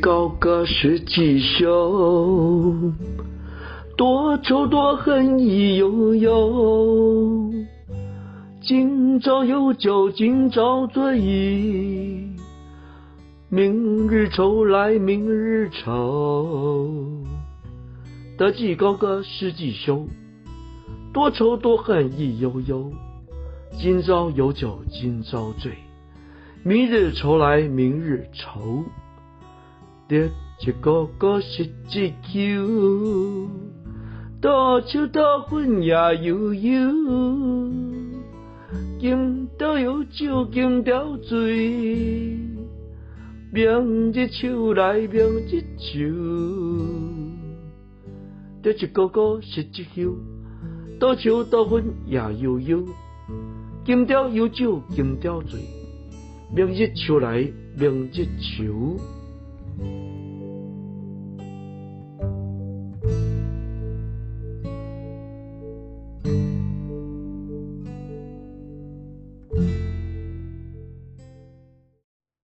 高个是吉凶，多愁多恨意悠悠。今朝有酒今朝醉，明日愁来明日愁。得吉高个是吉凶，多愁多恨意悠悠。今朝有酒今朝醉，明日愁来明日愁。得一个个是一秋，多秋多恨也悠悠。今朝有酒今朝醉，明日愁来明日愁。得一个个是一秋，多秋多恨也悠悠。今朝有酒今朝醉，明日愁来明日愁。